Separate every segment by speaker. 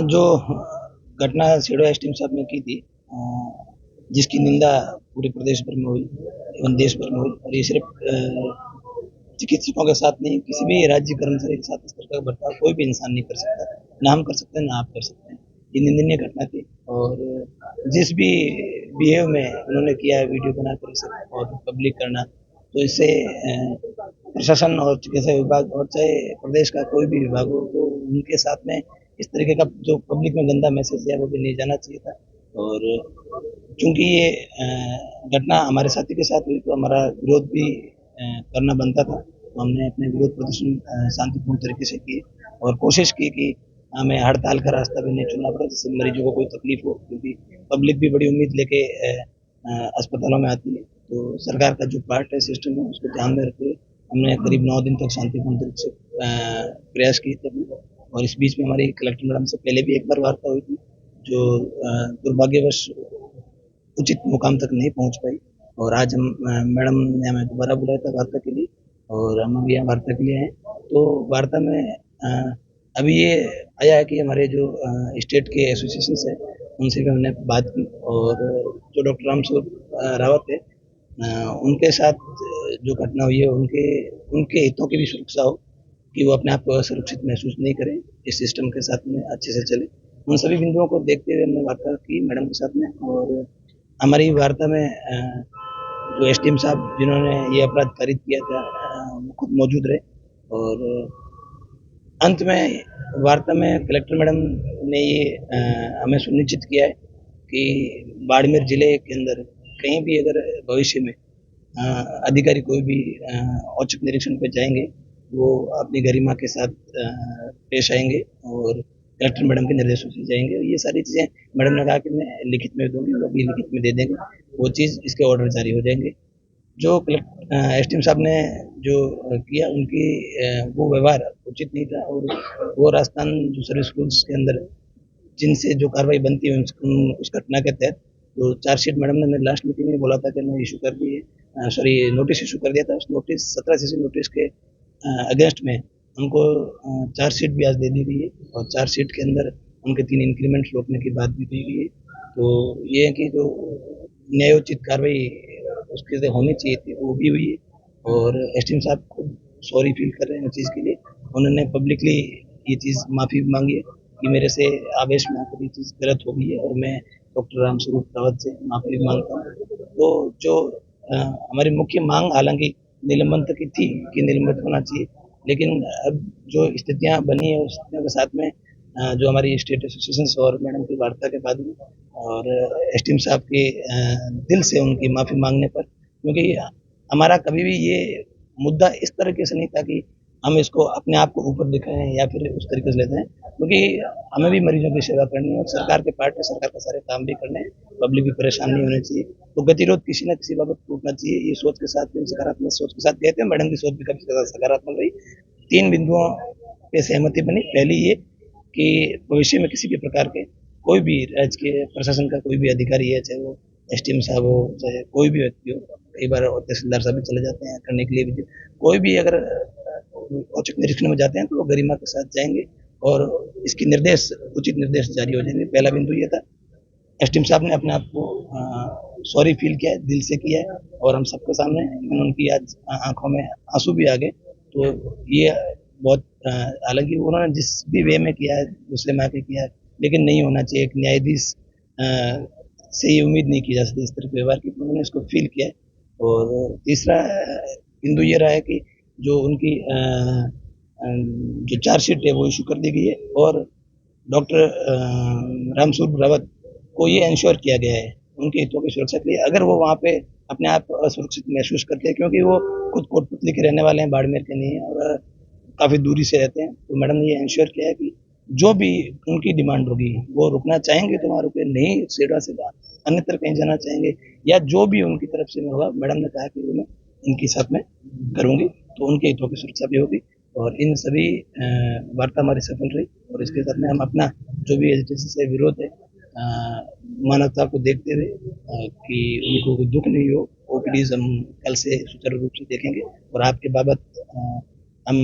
Speaker 1: जो घटना shadow SDM साहब ने की थी, जिसकी निंदा पूरे प्रदेश भर में हुई एवं देश भर में हुई, और ये सिर्फ चिकित्सकों के साथ नहीं, किसी भी राज्य कर्मचारी के साथ इस तरह का बर्ताव कोई भी इंसान नहीं कर सकता। ना हम कर सकते हैं, ना आप कर सकते हैं। ये निंदनीय घटना थी, और जिस भी बिहेव में उन्होंने किया है, वीडियो बनाकर इसे और पब्लिक करना, तो इससे प्रशासन और चिकित्सा विभाग और चाहे प्रदेश का कोई भी विभाग हो, तो उनके साथ में इस तरीके का जो पब्लिक में गंदा मैसेज है वो भी नहीं जाना चाहिए था। और चूंकि ये घटना हमारे साथी के साथ हुई, तो हमारा विरोध भी करना बनता था। तो हमने अपने विरोध प्रदर्शन शांतिपूर्ण तरीके से किए और कोशिश की कि हमें हड़ताल का रास्ता भी नहीं चुनना पड़ा, जिससे मरीजों को कोई तकलीफ हो, क्योंकि पब्लिक भी बड़ी उम्मीद लेके अस्पतालों में आती है। तो सरकार का जो पार्ट है, सिस्टम है, उसको ध्यान में रखते हुए हमने करीब 9 दिन तक शांतिपूर्ण तरीके से प्रयास किए थे अपने। और इस बीच में हमारी कलेक्टर मैडम से पहले भी एक बार वार्ता हुई थी, जो दुर्भाग्यवश उचित मुकाम तक नहीं पहुंच पाई। और आज हम मैडम ने हमें दोबारा बुलाया था वार्ता के लिए, और हम अभी यहाँ वार्ता के लिए हैं। तो वार्ता में अभी ये आया है कि हमारे जो स्टेट के एसोसिएशन है, उनसे भी हमने बात की, और जो डॉक्टर रामस्वरूप रावत है, उनके साथ जो घटना हुई है, उनके उनके हितों की भी सुरक्षा हो, कि वो अपने आप को असुरक्षित महसूस नहीं करें, इस सिस्टम के साथ में अच्छे से चले। उन सभी बिंदुओं को देखते हुए हमने वार्ता की मैडम के साथ में। और हमारी वार्ता में जो एसडीएम साहब जिन्होंने ये अपराध कारित किया था, वो खुद मौजूद रहे। और अंत में वार्ता में कलेक्टर मैडम ने ये हमें सुनिश्चित किया है कि बाड़मेर जिले के अंदर कहीं भी अगर भविष्य में अधिकारी कोई भी औचक निरीक्षण पे जाएंगे, वो अपनी गरिमा के साथ पेश आएंगे और कलेक्टर मैडम के निर्देशों से जाएंगे। ये सारी चीज़ें मैडम ने कहा कि मैं लिखित में दूंगी, वो भी लिखित में दे देंगे, वो चीज़ इसके ऑर्डर जारी हो जाएंगे। जो एसडीएम साहब ने जो किया, उनकी वो व्यवहार उचित नहीं था। और वो राजस्थान जो सर्विस स्कूल्स के अंदर जिनसे जो कार्रवाई बनती है उस घटना के तहत, तो चार्जशीट मैडम ने लास्ट मीटिंग में बोला था कि मैं इशू कर दिए, सॉरी नोटिस इशू कर दिया था। उस नोटिस 17 सीसी नोटिस के अगेंस्ट में उनको चार्जशीट भी आज दे दी गई है, और चार्जशीट के अंदर उनके 3 इंक्रीमेंट रोकने की बात भी की गई है। तो ये है कि जो न्यायोचित कार्रवाई उसके से होनी चाहिए थी, वो भी हुई है। और एसडीएम साहब खुद सॉरी फील कर रहे हैं इस चीज़ के लिए। उन्होंने पब्लिकली ये चीज़ माफ़ी मांगी है कि मेरे से आवेश में आकर ये चीज़ गलत हो गई है, और मैं डॉक्टर रामस्वरूप रावत से माफ़ी मांगता हूँ। तो जो हमारी मुख्य मांग हालांकि निलंबन तक की थी कि निलंबित होना चाहिए, लेकिन अब जो स्थितियां बनी है, उस स्थितियों के साथ में जो हमारी स्टेट एसोसिएशन और मैडम की वार्ता के बाद में, और एसडीएम साहब के दिल से उनकी माफ़ी मांगने पर, क्योंकि हमारा कभी भी ये मुद्दा इस तरीके से नहीं था कि हम इसको अपने आप को ऊपर दिखाएं या फिर उस तरीके से लेते हैं, क्योंकि हमें भी मरीजों की सेवा करनी है और सरकार के पार्ट में सरकार का सारे काम भी करने हैं। पब्लिक भी परेशान नहीं होनी चाहिए, तो गतिरोध किसी न किसी बाबत टूटना चाहिए। ये सोच के साथ, सकारात्मक सोच के साथ गए थे। मैडम की सोच भी काफी सकारात्मक रही। 3 बिंदुओं पे सहमति बनी। पहली ये कि भविष्य में किसी भी प्रकार के कोई भी राज्य के प्रशासन का कोई भी अधिकारी है, चाहे वो एसडीएम साहब हो, चाहे कोई भी व्यक्ति हो, कई बार तहसीलदार साहब भी चले जाते हैं करने के लिए भी, कोई भी अगर औचक निरीक्षण में जाते हैं तो वो गरिमा के साथ जाएंगे और इसकी निर्देश उचित निर्देश जारी हो जाएंगे। पहला बिंदु ये था। एसडीएम साहब ने अपने आप को सॉरी फील किया है, दिल से किया है, और हम सबके सामने उनकी आज आंखों में आंसू भी आ गए। तो ये बहुत हालांकि उन्होंने जिस भी वे में किया है, गुस्से में आके किया है, लेकिन नहीं होना चाहिए। एक न्यायाधीश से ये उम्मीद नहीं की जा सकती इस तरह के व्यवहार की। उन्होंने इसको फील किया है। और तीसरा बिंदु ये रहा है कि जो उनकी जो चार्जशीट है वो इशू कर दी गई है, और डॉक्टर रामस्वरूप रावत को ये इंश्योर किया गया है उनके हितों की सुरक्षा के लिए, अगर वो वहाँ पे अपने आप असुरक्षित महसूस करते हैं, क्योंकि वो खुद कोटपुतली के रहने वाले हैं, बाड़मेर के नहीं है, और काफ़ी दूरी से रहते हैं। तो मैडम ने ये इंश्योर किया है कि जो भी उनकी डिमांड होगी, वो रुकना चाहेंगे तो वहाँ रुके, नहीं सेवा से अन्यत्र कहीं जाना चाहेंगे, या जो भी उनकी तरफ से होगा, मैडम ने कहा कि मैं इनके साथ में करूँगी, तो उनके हितों की सुरक्षा भी होगी। और इन सभी वार्ता हमारी सफल रही, और इसके साथ में हम अपना जो भी एजुकेशन से विरोध है, मानवता को देखते हुए कि उनको कोई दुख नहीं हो, ओपीडीज हम कल से सुचारू रूप से देखेंगे। और आपके बाबत हम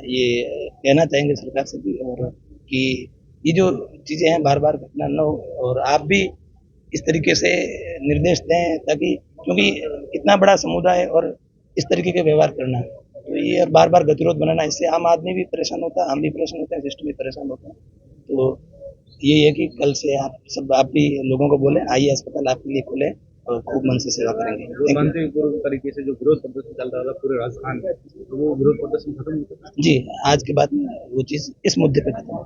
Speaker 1: ये कहना चाहेंगे सरकार से भी, और कि ये जो चीज़ें हैं बार बार घटना न हो, और आप भी इस तरीके से निर्देश दें ताकि, क्योंकि इतना बड़ा समुदाय और इस तरीके के व्यवहार करना, तो ये बार बार गतिरोध बनाना, इससे आम आदमी भी परेशान होता है, हम भी परेशान होते हैं, सिस्टम भी परेशान होता है। तो यही है कि कल से आप भी लोगों को बोले आइए अस्पताल आपके लिए खुले और खूब मन से सेवा करेंगे।
Speaker 2: शांतिपूर्ण तरीके से जो विरोध प्रदर्शन चल रहा था पूरे राजस्थान में, तो वो विरोध प्रदर्शन खत्म हो चुका है।
Speaker 1: जी, आज के बाद में वो चीज़ इस मुद्दे पे खत्म हो।